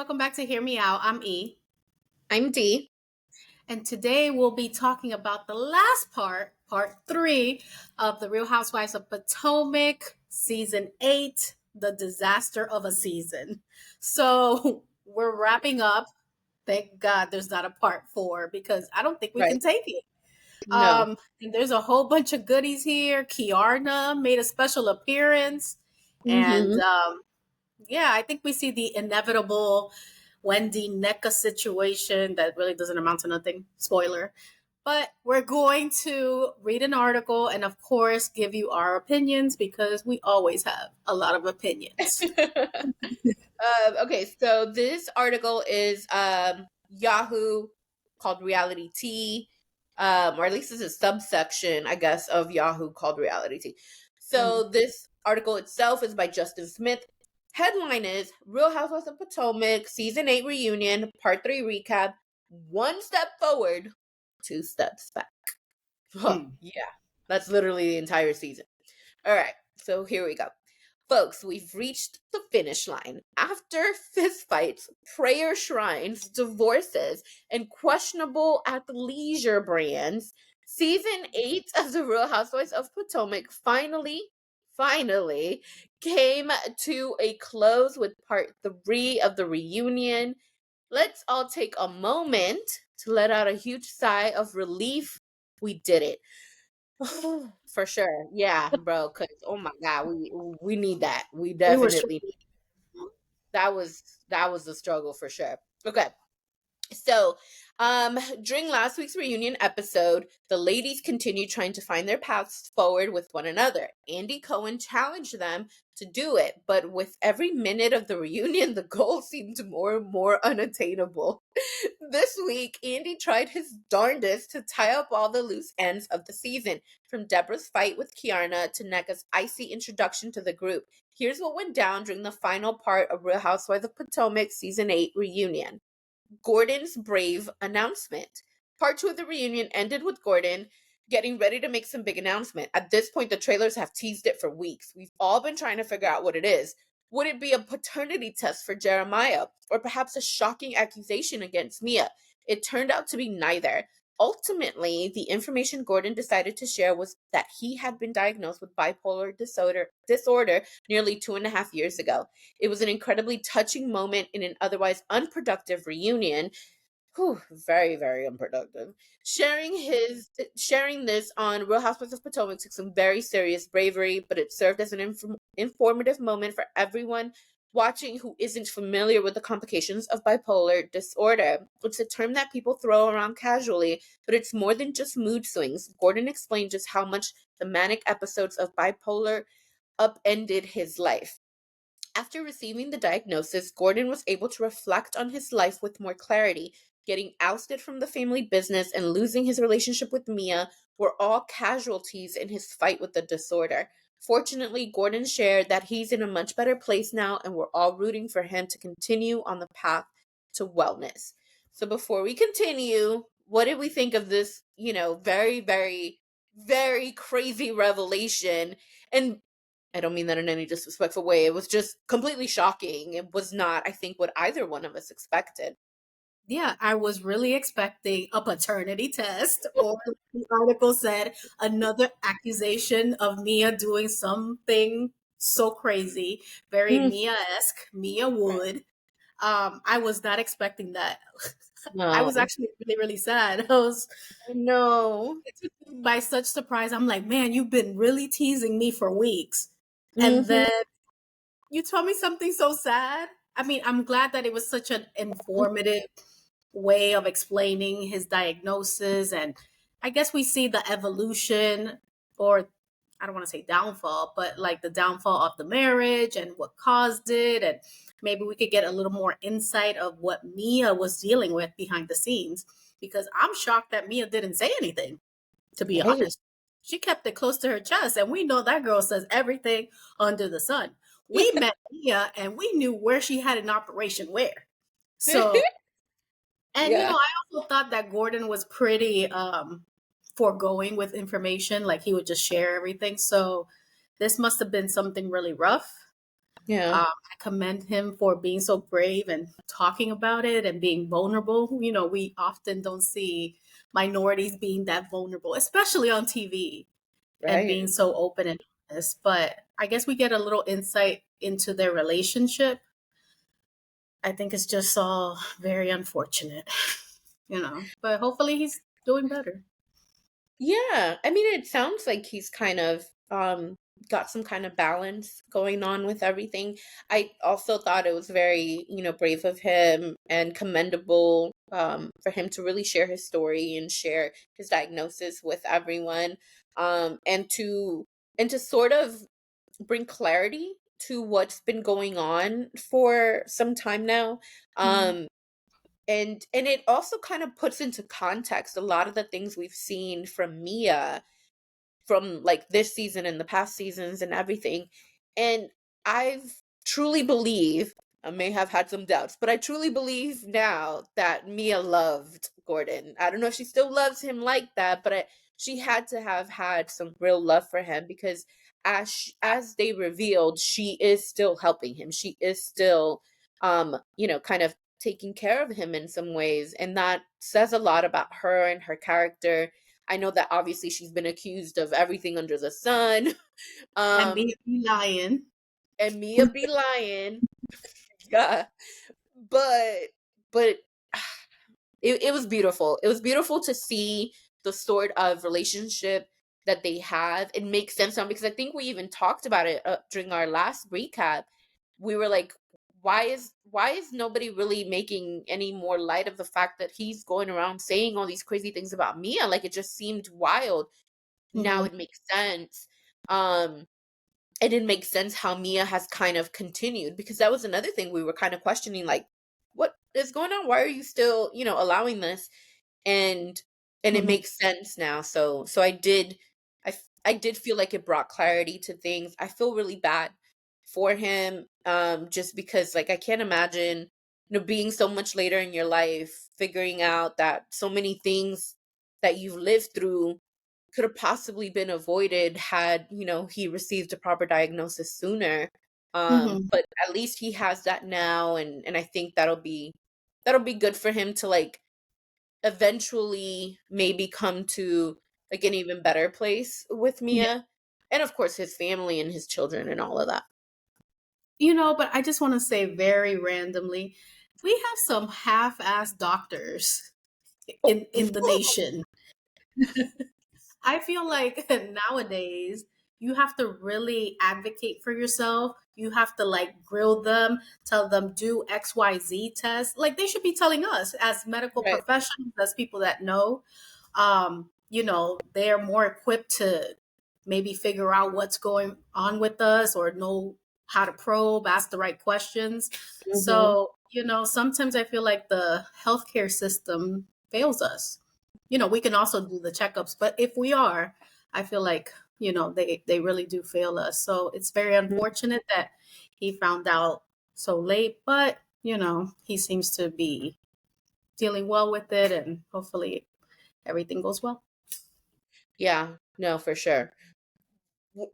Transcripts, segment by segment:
welcome back to Hear Me Out. I'm E. I'm D. And today we'll be talking about the last part 3 of the Real Housewives of Potomac, season 8, the disaster of a season. So we're wrapping up. Thank God there's not a part 4 because I don't think we Right. can take it. No. And there's a whole bunch of goodies here. Kiarna made a special appearance. And Mm-hmm. yeah, I think we see the inevitable Wendy NECA situation that really doesn't amount to nothing. Spoiler. But we're going to read an article and, of course, give you our opinions because we always have a lot of opinions. Okay, so this article is Yahoo called Reality T, or at least it's a subsection, I guess, of Yahoo called Reality T. So this article itself is by Justin Smith. Headline is Real Housewives of Potomac Season 8 Reunion Part 3 Recap. One step forward, two steps back. Yeah, that's literally the entire season. All right, so here we go. Folks, we've reached the finish line. After fistfights, prayer shrines, divorces, and questionable athleisure brands, season 8 of The Real Housewives of Potomac finally came to a close with part 3 of the reunion. Let's all take a moment to let out a huge sigh of relief. We did it. For sure. Yeah, bro, cuz oh my god, we need that. We We were definitely that was the struggle for sure. Okay. So, during last week's reunion episode, the ladies continued trying to find their paths forward with one another. Andy Cohen challenged them to do it, but with every minute of the reunion, the goal seemed more and more unattainable. This week, Andy tried his darndest to tie up all the loose ends of the season, from Deborah's fight with Kiarna to Nneka's icy introduction to the group. Here's what went down during the final part of Real Housewives of Potomac Season 8 reunion. Gordon's brave announcement. Part 2 of the reunion ended with Gordon getting ready to make some big announcement. At this point, the trailers have teased it for weeks. We've all been trying to figure out what it is. Would it be a paternity test for Jeremiah? Or perhaps a shocking accusation against Mia? It turned out to be neither. Ultimately, the information Gordon decided to share was that he had been diagnosed with bipolar disorder nearly 2.5 years ago. It was an incredibly touching moment in an otherwise unproductive reunion. Whew, very, very unproductive. Sharing this on Real Housewives of Potomac took some very serious bravery, but it served as an informative moment for everyone watching who isn't familiar with the complications of bipolar disorder. It's a term that people throw around casually, but it's more than just mood swings. Gordon explained just how much the manic episodes of bipolar upended his life. After receiving the diagnosis, Gordon was able to reflect on his life with more clarity. Getting ousted from the family business and losing his relationship with Mia were all casualties in his fight with the disorder. Fortunately, Gordon shared that he's in a much better place now, and we're all rooting for him to continue on the path to wellness. So before we continue, what did we think of this, very, very, very crazy revelation? And I don't mean that in any disrespectful way. It was just completely shocking. It was not, I think, what either one of us expected. Yeah, I was really expecting a paternity test, or the article said another accusation of Mia doing something so crazy, very Mm, Mia-esque, Mia Wood. I was not expecting that. I was no. actually really, really sad. I was No. It took me by such surprise. I'm like, man, you've been really teasing me for weeks. And Mm-hmm. then you told me something so sad. I mean, I'm glad that it was such an informative way of explaining his diagnosis. And I guess we see the evolution, or I don't want to say downfall, but like the downfall of the marriage and what caused it. And maybe we could get a little more insight of what Mia was dealing with behind the scenes, because I'm shocked that Mia didn't say anything, to be Right. honest. She kept it close to her chest, and we know that girl says everything under the sun. We met Mia and we knew where she had an operation where. So, and Yeah. I also thought that Gordon was pretty foregoing with information, like he would just share everything. So, this must have been something really rough. Yeah. I commend him for being so brave and talking about it and being vulnerable. We often don't see minorities being that vulnerable, especially on TV, and Right. being so open and honest. But I guess we get a little insight into their relationship. I think it's just all very unfortunate, but hopefully he's doing better. Yeah, I mean, it sounds like he's kind of got some kind of balance going on with everything. I also thought it was very, brave of him and commendable for him to really share his story and share his diagnosis with everyone, and to sort of bring clarity to what's been going on for some time now. Mhm. Um, and it also kind of puts into context a lot of the things we've seen from Mia from like this season and the past seasons and everything. And I've truly believe, I may have had some doubts, but I truly believe now that Mia loved Gordon. I don't know if she still loves him like that, but she had to have had some real love for him because as they revealed, she is still helping him. She is still kind of taking care of him in some ways, and that says a lot about her and her character. I know that obviously she's been accused of everything under the sun. And Um, me lying. and Mia be lying. Yeah. But but it was beautiful. It was beautiful to see the sort of relationship that they have. It makes sense now because I think we even talked about it during our last recap. We were like, why is nobody really making any more light of the fact that he's going around saying all these crazy things about Mia? Like it just seemed wild. Now Mhm. it makes sense. Um, it didn't make sense how Mia has kind of continued because that was another thing we were kind of questioning, like, what is going on? Why are you still, allowing this? And it Mhm. makes sense now. So I did feel like it brought clarity to things. I feel really bad for him, just because like I can't imagine, being so much later in your life, figuring out that so many things that you've lived through could have possibly been avoided had he received a proper diagnosis sooner. Mhm. But at least he has that now, and I think that'll be good for him to like eventually maybe come to like an even better place with Yeah. Mia, and of course his family and his children and all of that. But I just want to say very randomly, we have some half-assed doctors Oh. in the nation. I feel like nowadays you have to really advocate for yourself. You have to like grill them, tell them do XYZ tests. Like they should be telling us as medical Right. professionals, as people that know. They're more equipped to maybe figure out what's going on with us or know how to probe, ask the right questions. Hmm. So, sometimes I feel like the healthcare system fails us. We can also do the checkups, but if we are, I feel like, they really do fail us. So it's very unfortunate that he found out so late, but, he seems to be dealing well with it and hopefully everything goes well. Yeah, no, for sure.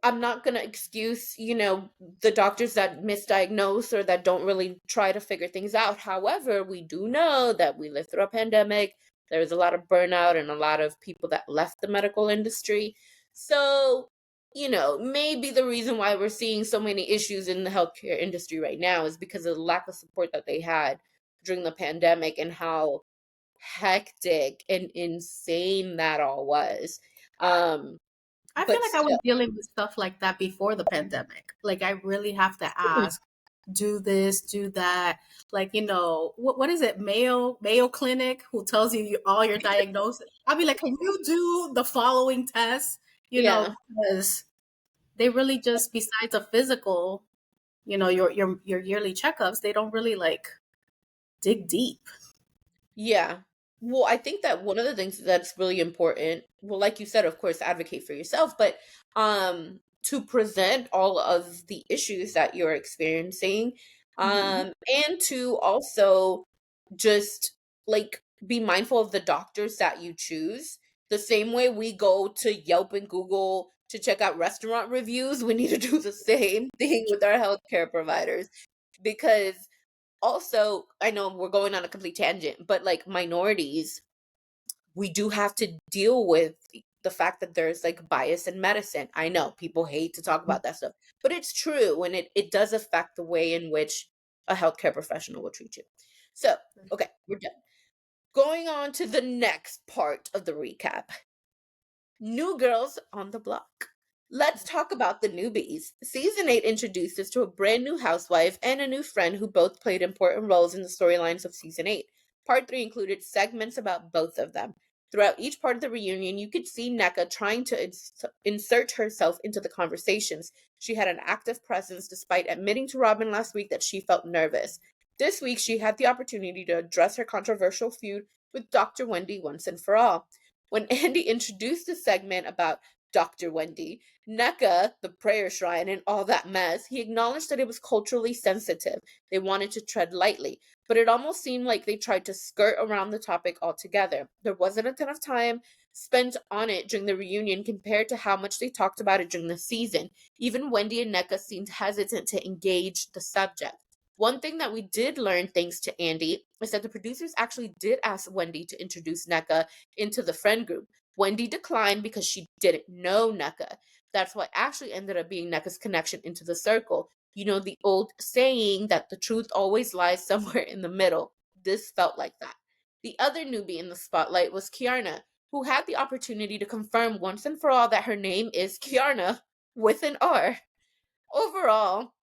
I'm not going to excuse, the doctors that misdiagnose or that don't really try to figure things out. However, we do know that we lived through a pandemic. There was a lot of burnout and a lot of people that left the medical industry. So, maybe the reason why we're seeing so many issues in the healthcare industry right now is because of the lack of support that they had during the pandemic and how hectic and insane that all was. Um, I feel but like I was still. dealing with stuff like that before the pandemic. Like I really have to ask, do this, do that. Like, what is it? Mayo Clinic who tells you all your diagnosis. I'll be like, can you do the following tests? Yeah. Because they really just besides a physical, your yearly checkups, they don't really like dig deep. Yeah. Well, I think that one of the things that's really important, well, like you said, of course, advocate for yourself, but to present all of the issues that you're experiencing, Hmm. and to also just like be mindful of the doctors that you choose. The same way we go to Yelp and Google to check out restaurant reviews, we need to do the same thing with our healthcare providers. Because also, I know we're going on a complete tangent, but like minorities, we do have to deal with the fact that there's like bias in medicine. I know people hate to talk about that stuff, but it's true, and it does affect the way in which a healthcare professional will treat you. So, okay, we're done. Going on to the next part of the recap. New girls on the block. Let's talk about the newbies. Season 8 introduced us to a brand new housewife and a new friend who both played important roles in the storylines of Season 8. Part 3 included segments about both of them. Throughout each part of the reunion, you could see Nneka trying to insert herself into the conversations. She had an active presence despite admitting to Robin last week that she felt nervous. This week, she had the opportunity to address her controversial feud with Dr. Wendy once and for all. When Andy introduced the segment about Dr. Wendy, Nneka, the prayer shrine, and all that mess, he acknowledged that it was culturally sensitive. They wanted to tread lightly, but it almost seemed like they tried to skirt around the topic altogether. There wasn't a ton of time spent on it during the reunion compared to how much they talked about it during the season. Even Wendy and Nneka seemed hesitant to engage the subject. One thing that we did learn thanks to Andy is that the producers actually did ask Wendy to introduce Nneka into the friend group. Wendy declined because she didn't know Nneka. That's what actually ended up being Nneka's connection into the circle. You know, the old saying that the truth always lies somewhere in the middle. This felt like that. The other newbie in the spotlight was Kiarna, who had the opportunity to confirm once and for all that her name is Kiarna with an R. Overall,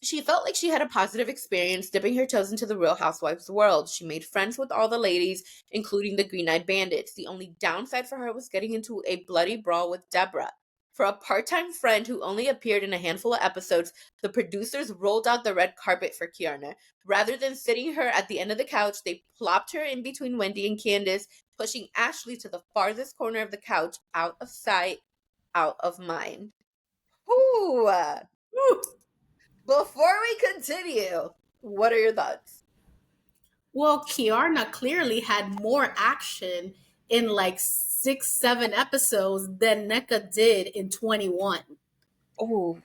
she felt like she had a positive experience dipping her toes into the Real Housewives world. She made friends with all the ladies, including the Green Eyed Bandits. The only downside for her was getting into a bloody brawl with Deborah. For a part time friend who only appeared in a handful of episodes, the producers rolled out the red carpet for Kiarna. Rather than sitting her at the end of the couch, they plopped her in between Wendy and Candace, pushing Ashley to the farthest corner of the couch, out of sight, out of mind. Ooh. Woo. Before we continue, what are your thoughts? Well, Kiarna clearly had more action in like 6, 7 episodes than Nneka did in 21. Oh,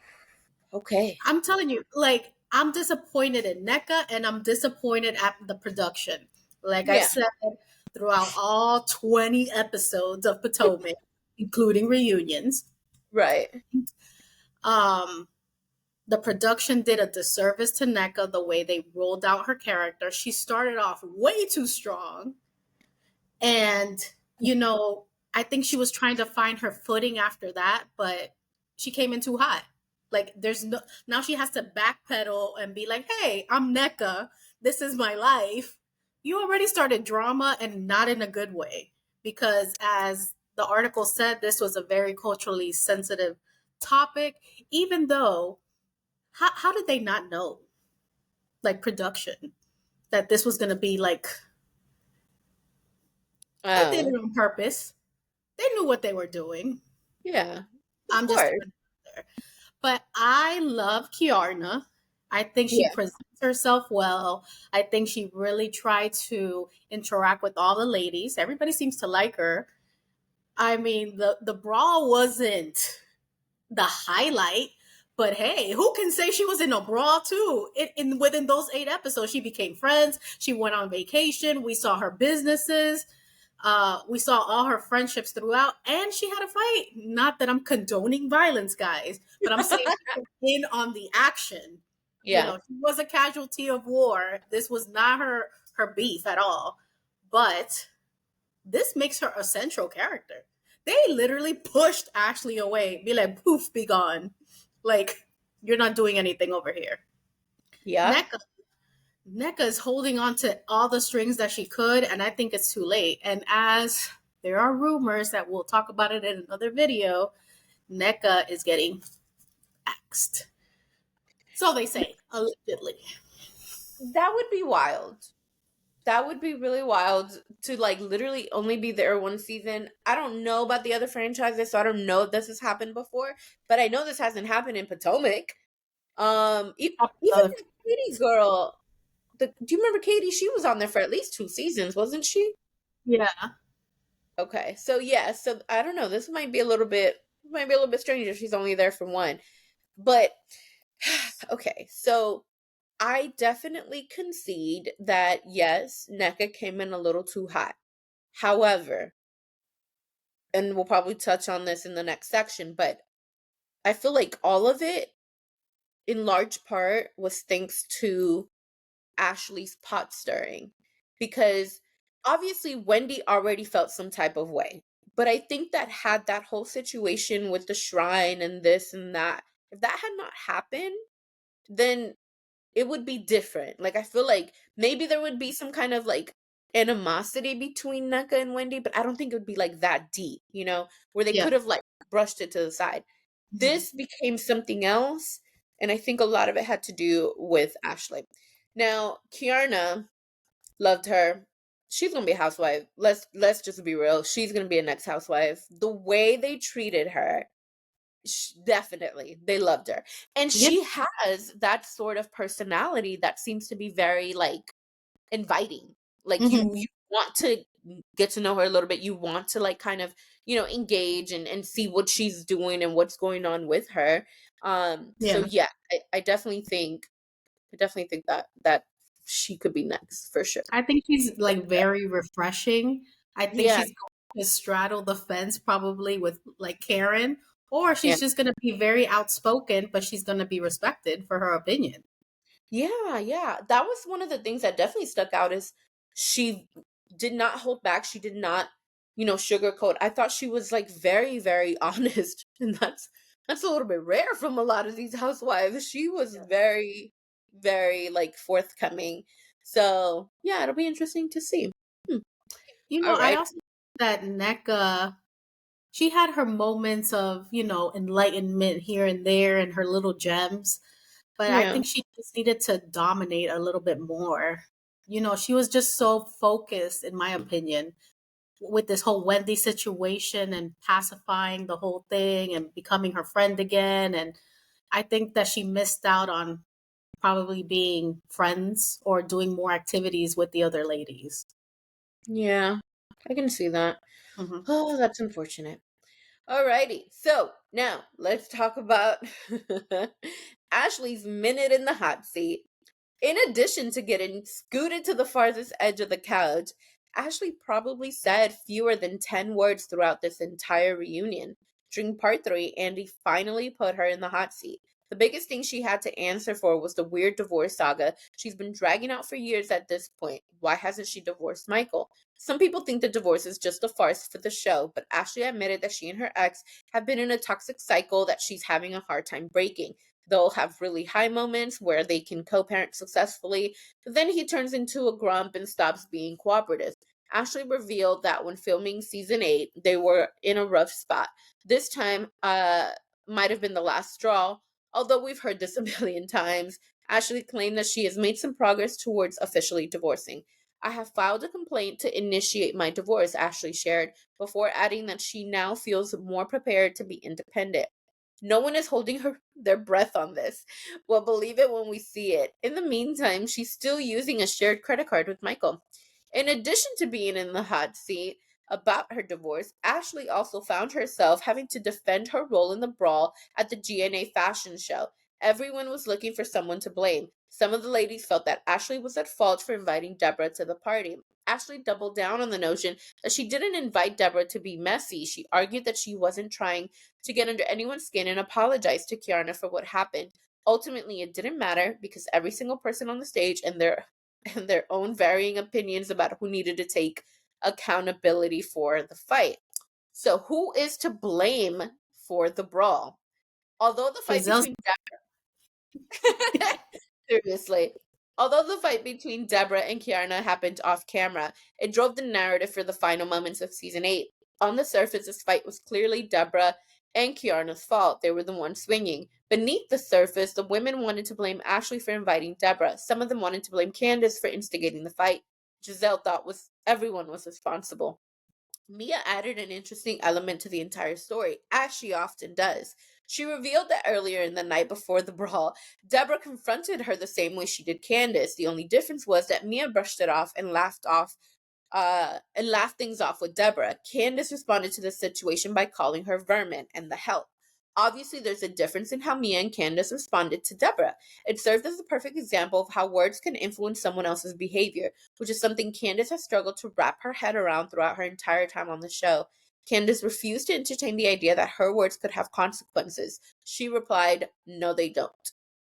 okay. I'm telling you, like, I'm disappointed in Nneka and I'm disappointed at the production. Like I Yeah, said, throughout all 20 episodes of Potomac, including reunions, right. um, the production did a disservice to Nneka the way they rolled out her character. She started off way too strong. And, you know, I think she was trying to find her footing after that, but she came in too hot. Like, there's no, now she has to backpedal and be like, hey, I'm Nneka. This is my life. You already started drama and not in a good way. Because as the article said, this was a very culturally sensitive topic, even though, how did they not know, like, production, that this was going to be like, they did Oh, it on purpose. They knew what they were doing. yeah, of I'm just course. throwing it out there. But I love Kiarna. I think she Yeah, presents herself well. I think she really tried to interact with all the ladies. Everybody seems to like her. I mean, the brawl wasn't the highlight, but hey, who can say she was in a brawl too? Within those 8 episodes, she became friends. She went on vacation. We saw her businesses. We saw all her friendships throughout, and she had a fight. Not that I'm condoning violence, guys, but I'm saying she was in on the action. You yeah, know, she was a casualty of war. This was not her beef at all. But this makes her a central character. They literally pushed Ashley away, be like, poof, be gone. Like, you're not doing anything over here. yeah, Nneka, Nneka is holding on to all the strings that she could, and I think it's too late. And as there are rumors that we'll talk about it in another video, Nneka is getting axed. So they say, allegedly. that would be wild. That would be really wild to like literally only be there one season. I don't know about the other franchises, so I don't know if this has happened before, but I know this hasn't happened in Potomac. Even Uh, that Katie girl, do you remember Katie? She was on there for at least 2 seasons, wasn't she? yeah. Okay, so yeah, so I don't know. This might be a little bit. might be a little bit strange if she's only there for one. But okay, so I definitely concede that yes, NECA came in a little too hot. However, and we'll probably touch on this in the next section, but I feel like all of it, in large part, was thanks to Ashley's pot stirring. Because obviously, Wendy already felt some type of way. But I think that had that whole situation with the shrine and this and that, if that had not happened, then it would be different. Like, I feel like maybe there would be some kind of like animosity between NECA and Wendy, but I don't think it would be like that deep, where they Yeah. could have like brushed it to the side. Mhm. This became something else, and I think a lot of it had to do with Ashley. Now, Kiarna loved her. She's gonna be a housewife. Let's just be real. She's gonna be a next housewife. The way they treated her, definitely they loved her, and Yeah. she has that sort of personality that seems to be very like inviting. Like Mhm. you want to get to know her a little bit. You want to like kind of engage and see what she's doing and what's going on with her. So Yeah. yeah, I definitely think that she could be next for sure. I think she's like very refreshing. I think Yeah, she's going to straddle the fence probably with like Karen, or yeah. she's just going to be very outspoken, but she's going to be respected for her opinion. Yeah, yeah. That was one of the things that definitely stuck out is she did not hold back. She did not, sugarcoat. I thought she was like very, very honest. And that's a little bit rare from a lot of these housewives. She was very, very like forthcoming. So yeah, it'll be interesting to see. Hmm. All I right. also think that NECA, she had her moments of, enlightenment here and there and her little gems, but I Yeah. think she just needed to dominate a little bit more. She was just so focused, in my opinion, with this whole Wendy situation and pacifying the whole thing and becoming her friend again. And I think that she missed out on probably being friends or doing more activities with the other ladies. Yeah. I can see that. Hmm. Oh, that's unfortunate. Alrighty, so now let's talk about Ashley's minute in the hot seat. In addition to getting scooted to the farthest edge of the couch, Ashley probably said fewer than 10 words throughout this entire reunion. During part 3, Andy finally put her in the hot seat. The biggest thing she had to answer for was the weird divorce saga she's been dragging out for years at this point. Why hasn't she divorced Michael? Some people think the divorce is just a farce for the show, but Ashley admitted that she and her ex have been in a toxic cycle that she's having a hard time breaking. They'll have really high moments where they can co parent successfully, but then he turns into a grump and stops being cooperative. Ashley revealed that when filming season 8, they were in a rough spot. This time, might have been the last straw, although we've heard this a million times. Ashley claimed that she has made some progress towards officially divorcing. I have filed a complaint to initiate my divorce, Ashley shared, before adding that she now feels more prepared to be independent. No one is holding their breath on this. We'll believe it when we see it. In the meantime, she's still using a shared credit card with Michael. In addition to being in the hot seat about her divorce, Ashley also found herself having to defend her role in the brawl at the GNA fashion show. Everyone was looking for someone to blame. Some of the ladies felt that Ashley was at fault for inviting Deborah to the party. Ashley doubled down on the notion that she didn't invite Deborah to be messy. She argued that she wasn't trying to get under anyone's skin and apologize to Kiarna for what happened. Ultimately, it didn't matter because every single person on the stage and their and their own varying opinions about who needed to take accountability for the fight. So, who is to blame for the brawl? Although the fight Giselle's between seriously. Although the fight between Deborah and Kiarna happened off camera, it drove the narrative for the final moments of season 8. On the surface, this fight was clearly Deborah and Kiarna's fault. They were the ones swinging. Beneath the surface, the women wanted to blame Ashley for inviting Deborah. Some of them wanted to blame Candace for instigating the fight. Giselle thought everyone was responsible. Mia added an interesting element to the entire story, as she often does. She revealed that earlier in the night before the brawl, Deborah confronted her the same way she did Candace. The only difference was that Mia brushed it off and laughed off And laughed things off with Deborah. Candace responded to the situation by calling her vermin and the help. Obviously, there's a difference in how Mia and Candace responded to Deborah. It served as a perfect example of how words can influence someone else's behavior, which is something Candace has struggled to wrap her head around throughout her entire time on the show. Candace refused to entertain the idea that her words could have consequences. She replied, "No, they don't."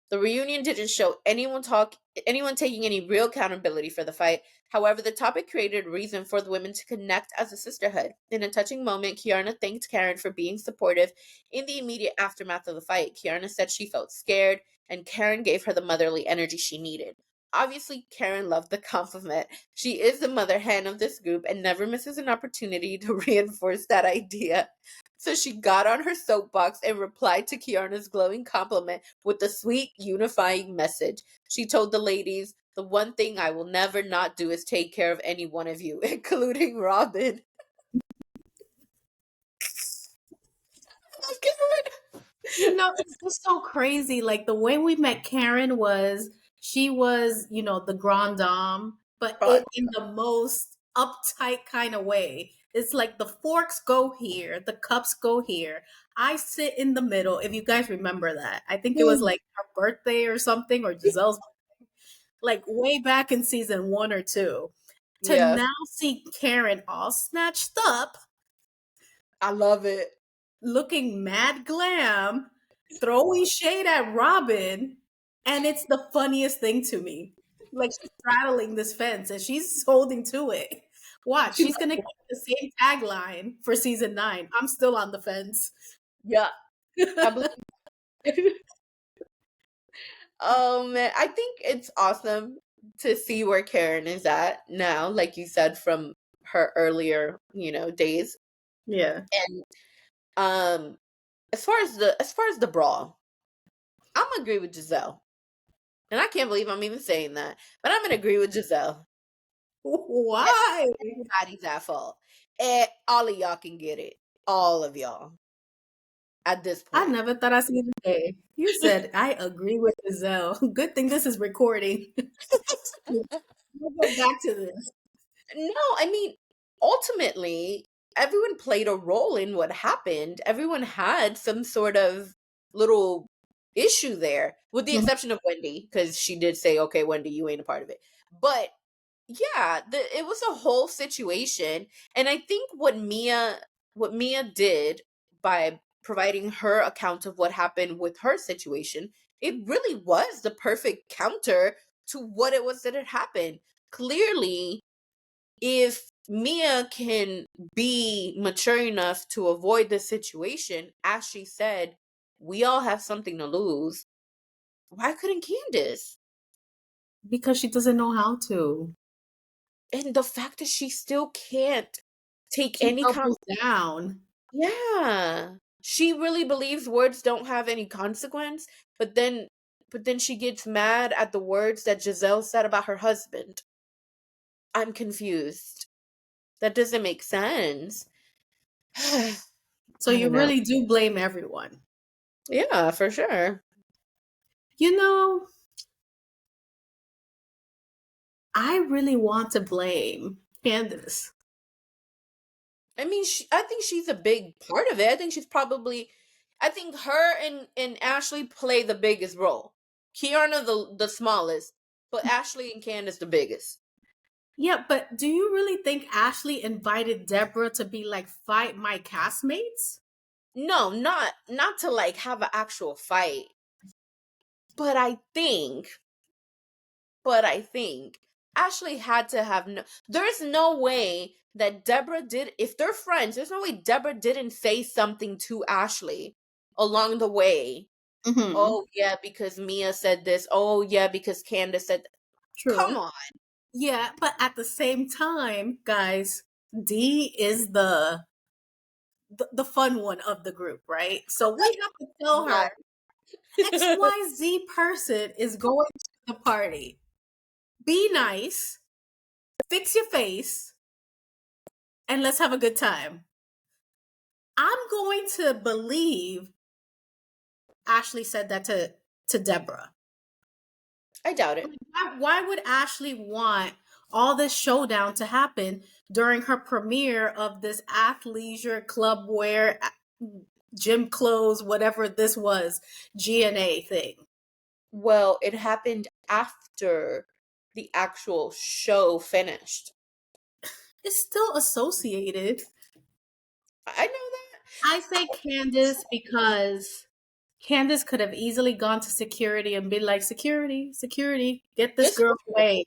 The reunion didn't show anyone taking any real accountability for the fight. However, the topic created a reason for the women to connect as a sisterhood. In a touching moment, Kiarna thanked Karen for being supportive in the immediate aftermath of the fight. Kiarna said she felt scared, and Karen gave her the motherly energy she needed. Obviously, Karen loved the compliment. She is the mother hen of this group and never misses an opportunity to reinforce that idea. So she got on her soapbox and replied to Kiarna's glowing compliment with a sweet, unifying message. She told the ladies, "The one thing I will never not do is take care of any one of you, including Robin." You know, it's just so crazy. Like the way we met Karen was she was, the grand dame, but Right. in the most uptight kind of way. It's like the forks go here, the cups go here. I sit in the middle. If you guys remember that, I think it was like her birthday or something, or Giselle's, like way back in season 1 or 2. To Yeah, now see Karen all snatched up, I love it. looking mad glam, throwing shade at Robin, and it's the funniest thing to me. Like she's straddling this fence and she's holding to it. Watch, She, she's gonna keep the same tagline for season 9. I'm still on the fence. yeah, I believe. Oh man, I think it's awesome to see where Karen is at now, like you said, from her earlier, days. Yeah. And um as far as the brawl, I'm gonna agree with Giselle. And I can't believe I'm even saying that, but I'm gonna agree with Giselle. Why? Everybody's at fault. And all of y'all can get it. All of y'all at this I point. never thought I'd see the day. You said I agree with Giselle. Good thing this is recording. We'll go back to this. No, I mean, ultimately, everyone played a role in what happened. Everyone had some sort of little issue there, with the Mhm. exception of Wendy, because she did say, "Okay, Wendy, you ain't a part of it." But yeah, it was a whole situation, and I think what Mia did by providing her account of what happened with her situation, it really was the perfect counter to what it was that had happened. Clearly, if Mia can be mature enough to avoid the situation, as she said, we all have something to lose. Why couldn't Candace? Because she doesn't know how to. And the fact that she still can't take Keep any doubles down. yeah. She really believes words don't have any consequence, but then she gets mad at the words that Giselle said about her husband. I'm confused. That doesn't make sense. I So you don't know. really do blame everyone. Yeah, for sure. You know, I really want to blame Candace. I mean, I think she's a big part of it. I think her and Ashley play the biggest role. Kiana the smallest, but Ashley and Candace the biggest. Yeah, but do you really think Ashley invited Deborah to be like fight my castmates? No, not to like have an actual fight, but I think Ashley had to have there's no way that Deborah did, if they're friends, there's no way Deborah didn't say something to Ashley along the way. Mm-hmm. Oh yeah, because Mia said this. Oh yeah, because Candace said come True. on. Yeah, but at the same time, guys, D is the fun one of the group, right? So we have to tell Right. her XYZ person is going to the party. Be nice, fix your face, and let's have a good time. I'm going to believe Ashley said that to Deborah. I doubt it. Why would Ashley want all this showdown to happen during her premiere of this athleisure club wear, gym clothes, whatever this was, GNA thing. Well, it happened after the actual show finished. It's still associated. I know that. I say Candace because Candace could have easily gone to security and been like, security, security, get this This girl away.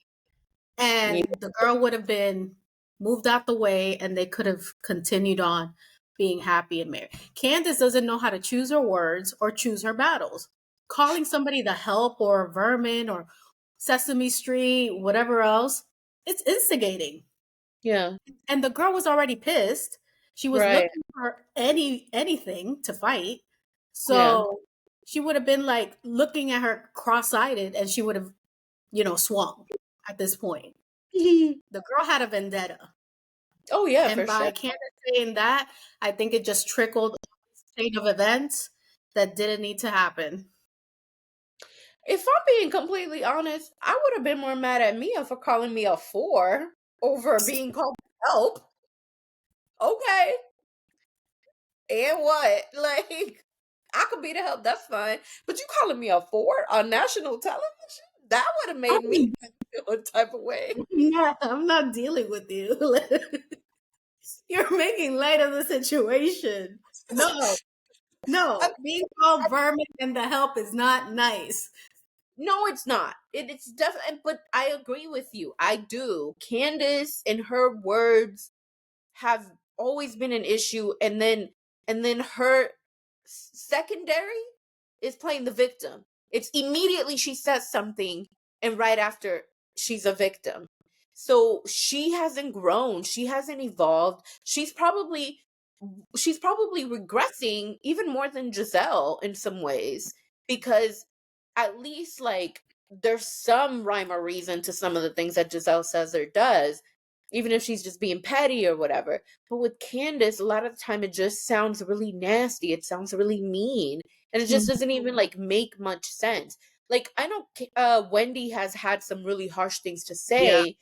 yeah, And the girl would have been moved out the way and they could have continued on being happy and married. Candace doesn't know how to choose her words or choose her battles. Calling somebody the help or vermin or Sesame Street, whatever else, it's instigating. yeah, And the girl was already pissed. She was right. looking for anything to fight. Yeah. So she would have been like looking at her cross-eyed and she would have, swung at this point. The girl had a vendetta. Oh yeah, And for sure. by Candace saying that, I think it just trickled a chain of events that didn't need to happen. If I'm being completely honest, I would have been more mad at Mia for calling me a 4 over being called help. Okay. And what? Like, I could be the help, that's fine. But you calling me a 4 on national television? That would have I made me mean, feel a type of way. yeah, I'm not dealing with you. You're making light of the situation. No, I, no. Being called vermin and the help is not nice. no, it's not. It's definitely, but I agree with you. I do. Candace and her words have always been an issue, and then her secondary is playing the victim. It's immediately she says something and right after she's a victim. So she hasn't grown, she hasn't evolved. She's probably regressing even more than Giselle in some ways, because at least like there's some rhyme or reason to some of the things that Giselle says or does, even if she's just being petty or whatever. But with Candace, a lot of the time it just sounds really nasty. It sounds really mean. And it just Mhm. doesn't even like make much sense. Like I know Wendy has had some really harsh things to Yeah. say,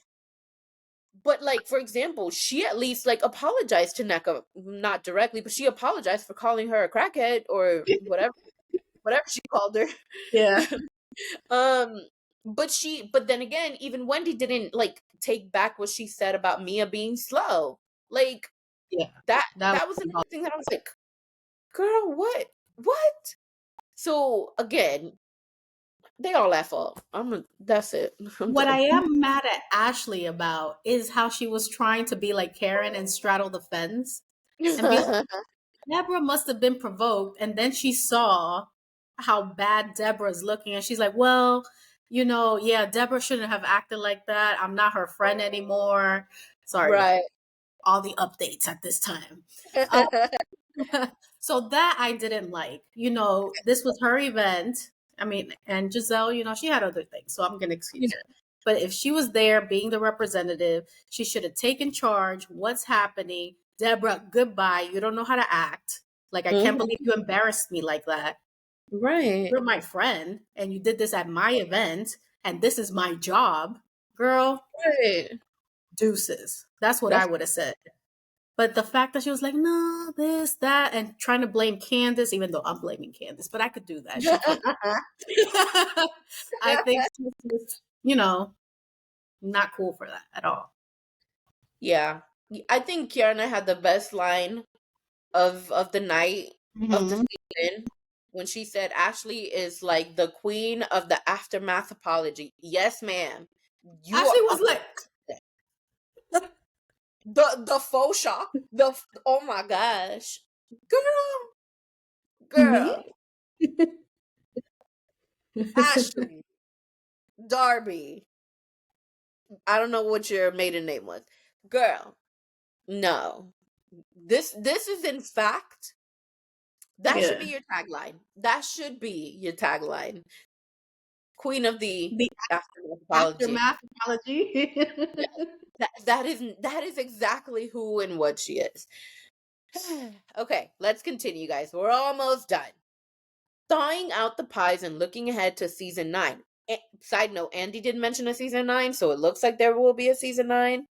but like for example, she at least like apologized to Neka, not directly, but she apologized for calling her a crackhead or whatever she called her. Yeah. um but then again, even Wendy didn't like take back what she said about Mia being slow. Like Yeah. that That that was was another thing that I was like, girl, what? So again, they all at fault. That's it. I'm what I done. am mad at Ashley about is how she was trying to be like Karen and straddle the fence and be like, Deborah must have been provoked. And then she saw how bad Deborah's looking. And she's like, well, yeah, Deborah shouldn't have acted like that. I'm not her friend anymore. Sorry about Right. all the updates at this time. Um, so that I didn't like. This was her event. I mean, and Giselle, she had other things. So I'm going to Yeah. excuse her. But if she was there being the representative, she should have taken charge. What's happening? Deborah, goodbye. You don't know how to act. Like, I can't Mhm. believe you embarrassed me like that. Right. You're my friend, and you did this at my event, and this is my job. Girl, Right. deuces. That's what I That's would have said. But the fact that she was like, no, this, that, and trying to blame Candace, even though I'm blaming Candace, but I could do that. She can't. I think she's just, not cool for that at all. yeah. I think Kiana had the best line of the night, of the Hmm. season, when she said Ashley is like the queen of the aftermath apology. Yes, ma'am. You Ashley are was like, the faux shock. Oh my gosh. Girl, me? girl, Ashley, Darby. I don't know what your maiden name was. Girl, no. This is in fact, that should Yeah. be your tagline. That should be your tagline. Queen of the The aftermath apology. aftermath apology. Yeah. That is exactly who and what she is. Okay, let's continue, guys. We're almost done. Thawing out the pies and looking ahead to season 9. Side note, Andy did mention a season 9, so it looks like there will be a season 9.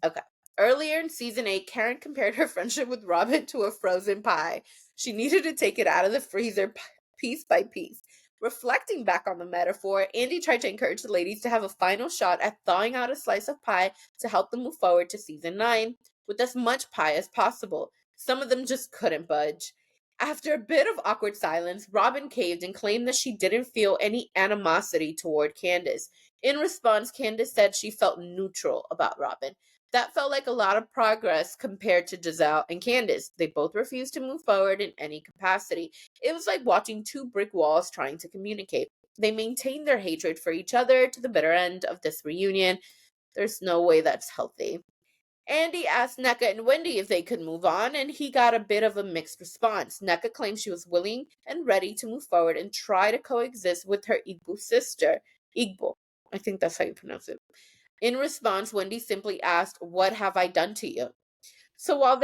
Okay. Earlier in season 8, Karen compared her friendship with Robin to a frozen pie. She needed to take it out of the freezer piece by piece. Reflecting back on the metaphor, Andy tried to encourage the ladies to have a final shot at thawing out a slice of pie to help them move forward to season 9 with as much pie as possible. Some of them just couldn't budge. After a bit of awkward silence, Robin caved and claimed that she didn't feel any animosity toward Candace. In response, Candace said she felt neutral about Robin. That felt like a lot of progress compared to Giselle and Candace. They both refused to move forward in any capacity. It was like watching two brick walls trying to communicate. They maintained their hatred for each other to the bitter end of this reunion. There's no way that's healthy. Andy asked Nneka and Wendy if they could move on, and he got a bit of a mixed response. Nneka claimed she was willing and ready to move forward and try to coexist with her Igbo sister. Igbo. I think that's how you pronounce it. In response, Wendy simply asked, "What have I done to you?" So while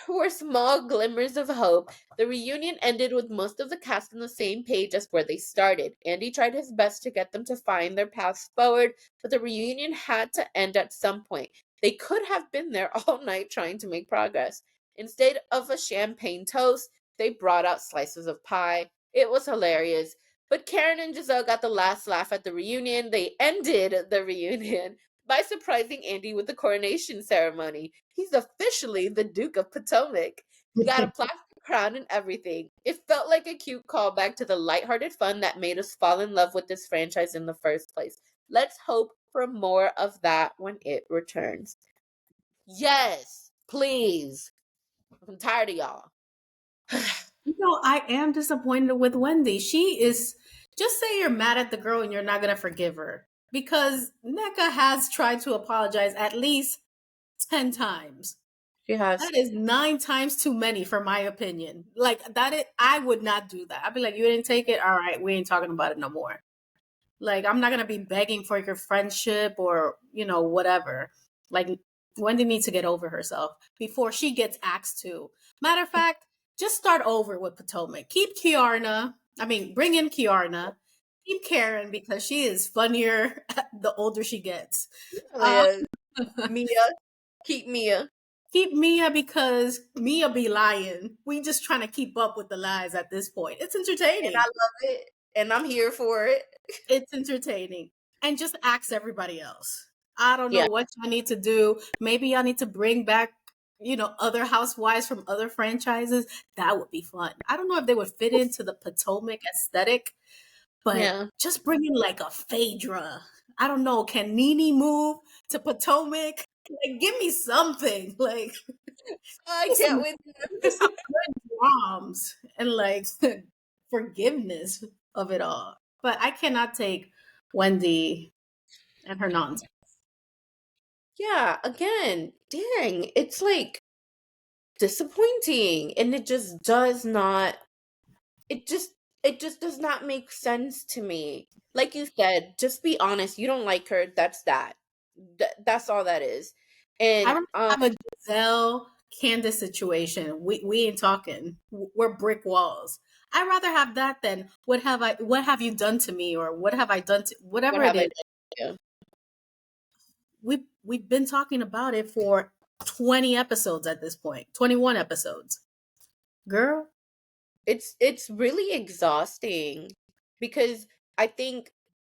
were small glimmers of hope, the reunion ended with most of the cast on the same page as where they started. Andy tried his best to get them to find their paths forward, but the reunion had to end at some point. They could have been there all night trying to make progress. Instead of a champagne toast, they brought out slices of pie. It was hilarious. But Karen and Giselle got the last laugh at the reunion. They ended the reunion by surprising Andy with the coronation ceremony. He's officially the Duke of Potomac. He got a plastic crown and everything. It felt like a cute callback to the lighthearted fun that made us fall in love with this franchise in the first place. Let's hope for more of that when it returns. Yes, please. I'm tired of y'all. I am disappointed with Wendy. She is just say you're mad at the girl and you're not gonna forgive her. Because Nneka has tried to apologize at least 10 times. She has. That is 9 times too many for my opinion. Like I would not do that. I'd be like, you didn't take it? All right, we ain't talking about it no more. Like, I'm not gonna be begging for your friendship or, whatever. Like, Wendy needs to get over herself before she gets asked to. Matter of fact, just start over with Potomac. Keep Kiarna. I mean, bring in Kiarna. Keep Karen because she is funnier the older she gets. Uh, Yeah. Mia. Keep Mia. keep Mia because Mia be lying. We just trying to keep up with the lies at this point. It's And I entertaining. love it. And I'm here for it. It's entertaining. And just ask everybody else. I don't know Yeah. what y'all need to do. Maybe y'all need to bring back, other housewives from other franchises. That would be fun. I don't know if they would fit into the Potomac aesthetic, but Yeah. just bring in like a Phaedra. I don't know. Can Nene move to Potomac? Like, give me something. Like, I give me can't some, wait. give me some good drums and like forgiveness of it all. But I cannot take Wendy and her nonsense. Yeah, again, dang, it's like disappointing and it just does not make sense to me. Like you said, just be honest, you don't like her, that's that. That's all that is. I And don't have a Giselle Candace situation. We ain't talking. We're brick walls. I'd rather have that than what have you done to me or what have I done to what whatever it have I is. done? Yeah. We've been talking about it for 20 episodes at this point. 21 episodes. Girl, It's really exhausting because I think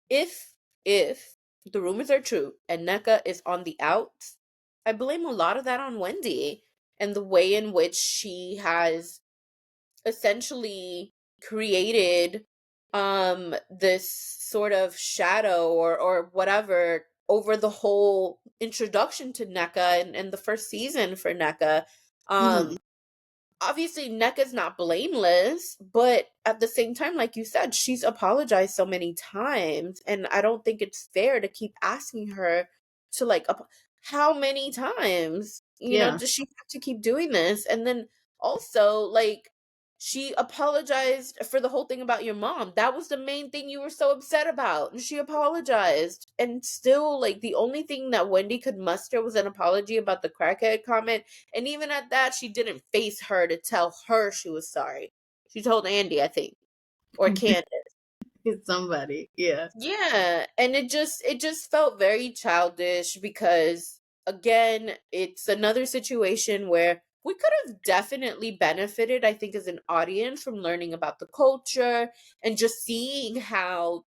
if the rumors are true and Nneka is on the outs, I blame a lot of that on Wendy and the way in which she has essentially created this sort of shadow or whatever over the whole introduction to Nneka and the first season for Nneka. mhm. Um Obviously Nneka's not blameless, but at the same time, like you said, she's apologized so many times, and I don't think it's fair to keep asking her to how many times? Yeah. Does she have to keep doing this? And then also, like, she apologized for the whole thing about your mom. That was the main thing you were so upset about. And she apologized. And still, like, the only thing that Wendy could muster was an apology about the crackhead comment. And even at that, she didn't face her to tell her she was sorry. She told Andy, I think, or Candace. It's somebody. Yeah. Yeah, and it just felt very childish because again, it's another situation where we could have definitely benefited, I think, as an audience from learning about the culture and just seeing how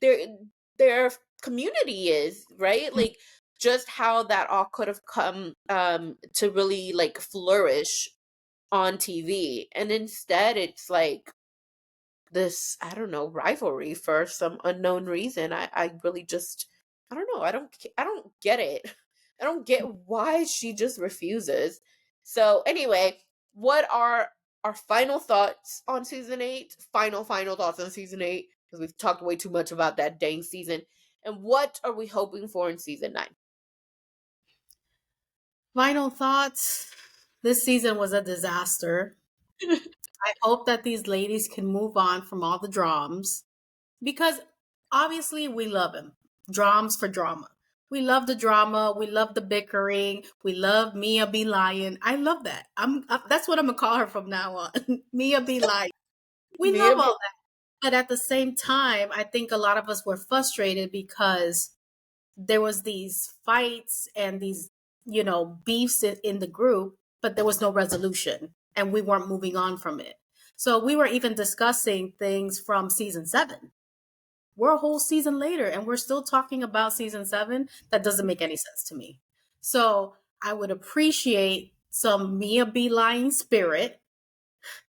their their community is, right? Like just how that all could have come to really like flourish on TV. And instead it's like this, I don't know, rivalry for some unknown reason. I really just I don't know. I don't get it. I don't get why she just refuses. So anyway, what are our final thoughts on season 8? Final thoughts on season 8 because we've talked way too much about that dang season. And what are we hoping for in season 9? Final thoughts. This season was a disaster. I hope that these ladies can move on from all the dramas because obviously we love him. Drams for drama. We love the drama. We love the bickering. We love Mia be lying. I love that. That's what I'm gonna call her from now on. Mia be lying. We love Mia all be- that. But at the same time, I think a lot of us were frustrated because there was these fights and these, beefs in the group, but there was no resolution and we weren't moving on from it. So we were even discussing things from season 7. We're a whole season later and we're still talking about season 7. That doesn't make any sense to me. So I would appreciate some Mia be lying spirit,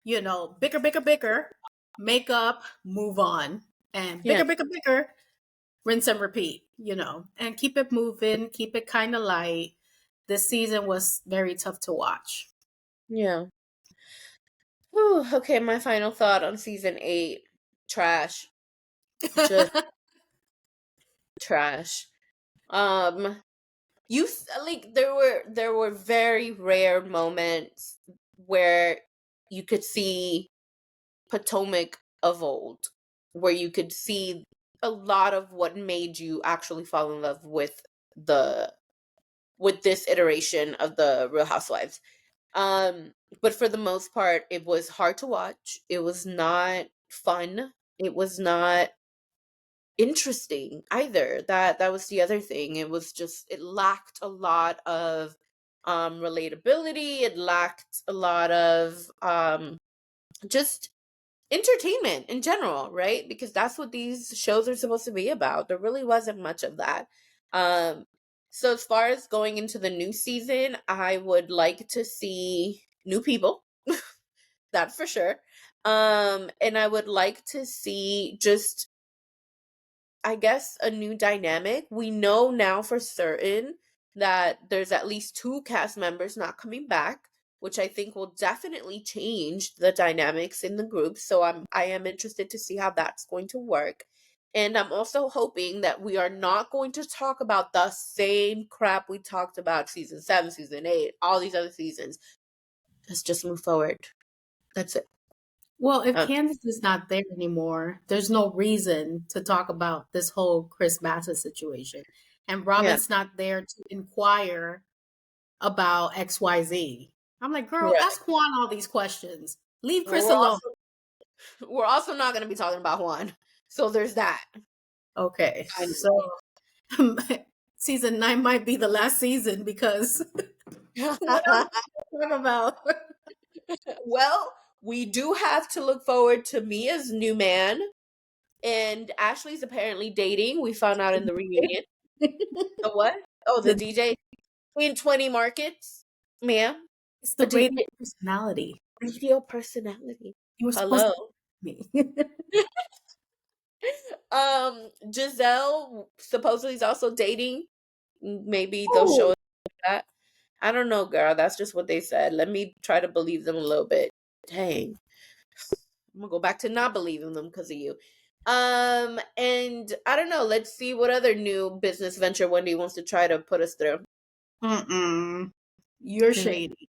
bicker, bicker, bicker, make up, move on, and Yeah. bicker, bicker, bicker, rinse and repeat, and keep it moving, keep it kind of light. This season was very tough to watch. Yeah. Whew, okay, my final thought on season 8. Trash. Just trash. Um like there were very rare moments where you could see Potomac of old, where you could see a lot of what made you actually fall in love the with this iteration of the Real Housewives. Um but for the most part it was hard to watch. It was not fun. It was not interesting either. That was the other thing. It was just it lacked a lot of relatability. It lacked a lot of just entertainment in general, right? Because that's what these shows are supposed to be about. There really wasn't much of that. Um so as far as going into the new season, I would like to see new people. That's for sure. And I would like to see just I guess, a new dynamic. We know now for certain that there's at least 2 cast members not coming back, which I think will definitely change the dynamics in the group. So I am interested to see how that's going to work. And I'm also hoping that we are not going to talk about the same crap we talked about season 7, season 8, all these other seasons. Let's just move forward. That's it. Well, if Uh, Candace is not there anymore, there's no reason to talk about this whole Chris Bassett situation. And yeah. Robin's not there to inquire about XYZ. I'm like, girl, Right. ask Juan all these questions. Leave Well, Chris we're alone. also we're also not going to be talking about Juan. So there's that. Okay, so Finally. season 9 might be the last season because what else to talk about? Well, we do have to look forward to Mia's new man, and Ashley's apparently dating. We found out in the reunion. The what? Oh, the The DJ in 20 markets, ma'am. It's A the radio DJ personality. radio personality. You were supposed Hello. to me. Giselle supposedly is also dating. Maybe they'll show Oh, us that. I don't know, girl. That's just what they said. Let me try to believe them a little bit. Dang. I'm gonna go back to not believing them because of you. And I don't know. Let's see what other new business venture Wendy wants to try to put us through. mm-mm. You're Mhm. shady.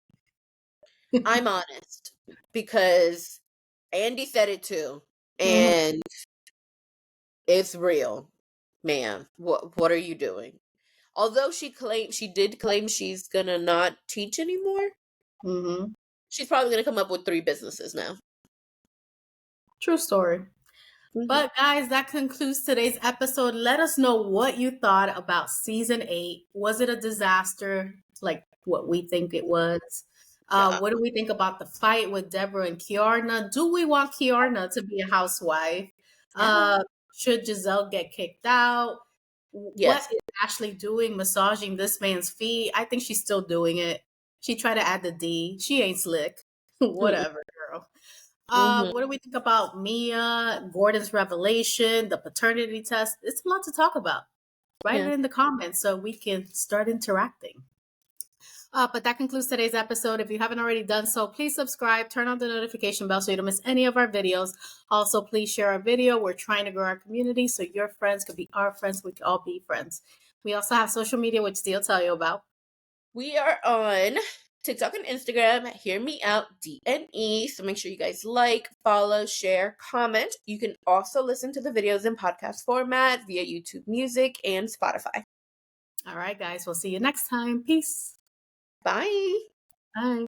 I'm honest because Andy said it too, Mhm, and it's real, ma'am. What are you doing? Although she did claim she's gonna not teach anymore. mhm. She's probably gonna come up with 3 businesses now. True story. But guys, that concludes today's episode. Let us know what you thought about season 8. Was it a disaster like what we think it was? Yeah. What do we think about the fight with Deborah and Kiarna? Do we want Kiarna to be a housewife? Yeah. Should Giselle get kicked out? What Yes. is Ashley doing massaging this man's feet? I think she's still doing it. She tried to add the D. She ain't slick. Whatever, girl. Mm-hmm. What do we think about Mia, Gordon's revelation, the paternity test? It's a lot to talk about. Write Yeah. it in the comments so we can start interacting. But that concludes today's episode. If you haven't already done so, please subscribe, turn on the notification bell so you don't miss any of our videos. Also, please share our video. We're trying to grow our community so your friends could be our friends. We could all be friends. We also have social media, which Steve will tell you about. We are on TikTok and Instagram. Hear me out, DNE. So make sure you guys like, follow, share, comment. You can also listen to the videos in podcast format via YouTube Music and Spotify. All right, guys. We'll see you next time. Peace. Bye. Bye.